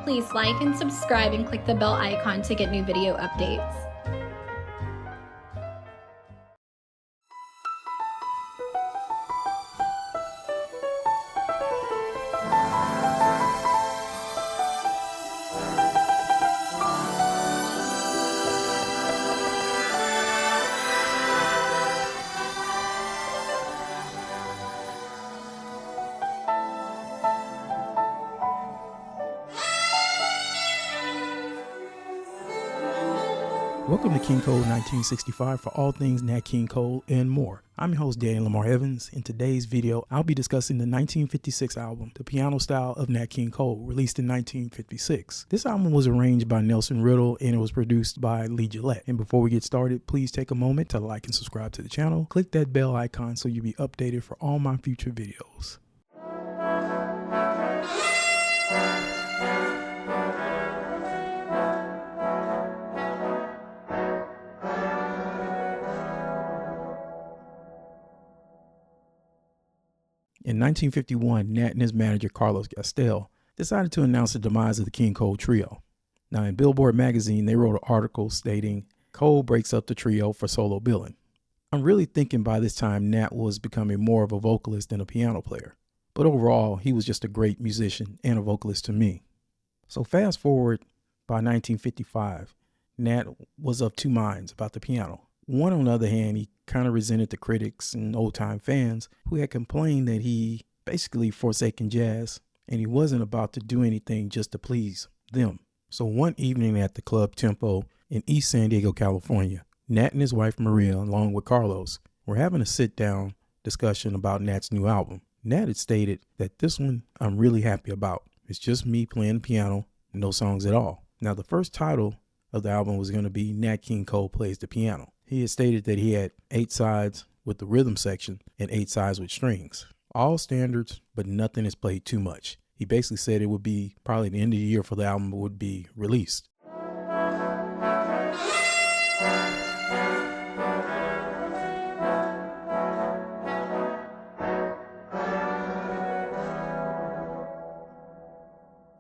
Please like and subscribe and click the bell icon to get new video updates. Welcome to King Cole 1965 for all things Nat King Cole and more. I'm your host, Lamar Evans. In today's video, I'll be discussing the 1956 album, The Piano Style of Nat King Cole, released in 1956. This album was arranged by Nelson Riddle and it was produced by Lee Gillette. And before we get started, please take a moment to like and subscribe to the channel. Click that bell icon so you'll be updated for all my future videos. In 1951, Nat and his manager Carlos Gastel decided to announce the demise of the King Cole Trio. Now in Billboard magazine, they wrote an article stating, "Cole breaks up the trio for solo billing." I'm really thinking by this time Nat was becoming more of a vocalist than a piano player. But overall, he was just a great musician and a vocalist to me. So fast forward, by 1955, Nat was of two minds about the piano. One, on the other hand, he kind of resented the critics and old-time fans who had complained that he basically forsaken jazz and he wasn't about to do anything just to please them. So one evening at the Club Tempo in East San Diego, California, Nat and his wife Maria, along with Carlos, were having a sit-down discussion about Nat's new album. Nat had stated that this one I'm really happy about. It's just me playing the piano, no songs at all. Now the first title of the album was going to be Nat King Cole Plays the Piano. He had stated that he had 8 sides with the rhythm section and 8 sides with strings. All standards, but nothing is played too much. He basically said it would be probably the end of the year for the album would be released.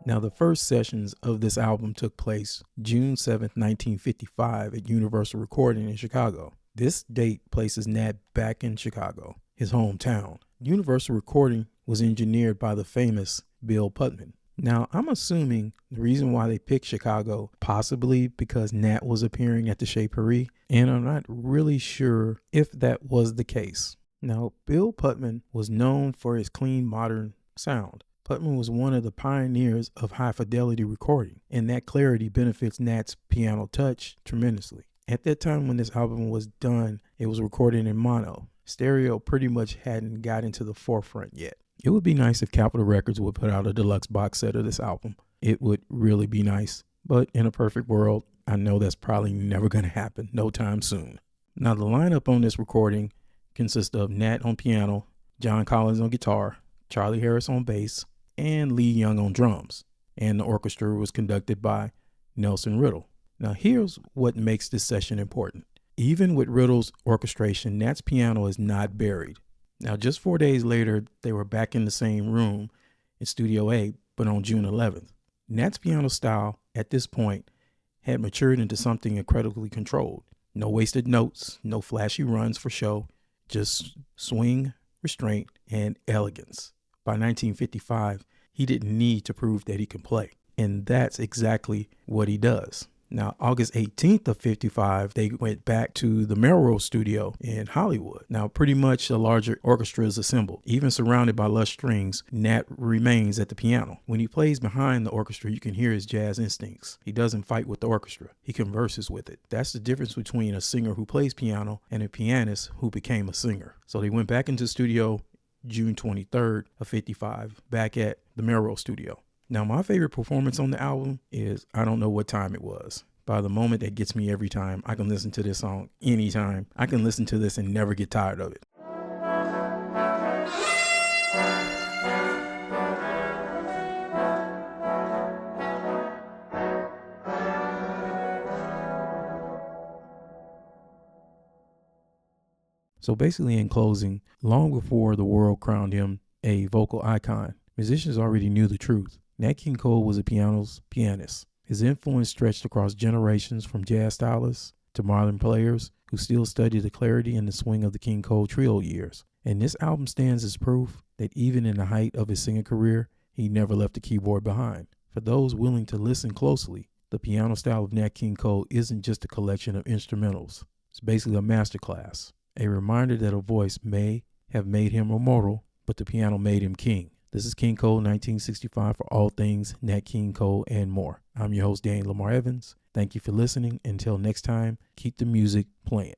Now, the first sessions of this album took place June 7th, 1955 at Universal Recording in Chicago. This date places Nat back in Chicago, his hometown. Universal Recording was engineered by the famous Bill Putman. Now, I'm assuming the reason why they picked Chicago, possibly because Nat was appearing at the Chez Paris, and I'm not really sure if that was the case. Now, Bill Putman was known for his clean, modern sound. Putman was one of the pioneers of high-fidelity recording, and that clarity benefits Nat's piano touch tremendously. At that time when this album was done, it was recorded in mono. Stereo pretty much hadn't got into the forefront yet. It would be nice if Capitol Records would put out a deluxe box set of this album. It would really be nice, but in a perfect world, I know that's probably never going to happen no time soon. Now, the lineup on this recording consists of Nat on piano, John Collins on guitar, Charlie Harris on bass, and Lee Young on drums, and the orchestra was conducted by Nelson Riddle. Now here's what makes this session important. Even with Riddle's orchestration, Nat's piano is not buried. Now just 4 days later, they were back in the same room in Studio A, but on June 11th. Nat's piano style at this point had matured into something incredibly controlled. No wasted notes, no flashy runs for show, just swing, restraint, and elegance. By 1955, he didn't need to prove that he can play. And that's exactly what he does. Now, August 18th of 55, they went back to the Melrose studio in Hollywood. Now, pretty much a larger orchestra is assembled. Even surrounded by lush strings, Nat remains at the piano. When he plays behind the orchestra, you can hear his jazz instincts. He doesn't fight with the orchestra. He converses with it. That's the difference between a singer who plays piano and a pianist who became a singer. So they went back into the studio June 23rd of 55, back at the Melrose studio. Now, my favorite performance on the album is I Don't Know What Time It Was. By the moment that gets me every time. I can listen to this song anytime. I can listen to this and never get tired of it. So basically, in closing, long before the world crowned him a vocal icon, musicians already knew the truth. Nat King Cole was a pianist. His influence stretched across generations, from jazz stylists to modern players who still study the clarity and the swing of the King Cole trio years. And this album stands as proof that even in the height of his singing career, he never left the keyboard behind. For those willing to listen closely, the piano style of Nat King Cole isn't just a collection of instrumentals. It's basically a masterclass, a reminder that a voice may have made him immortal, but the piano made him king. This is King Cole 1965 for all things Nat King Cole and more. I'm your host, Lamar Evans. Thank you for listening. Until next time, keep the music playing.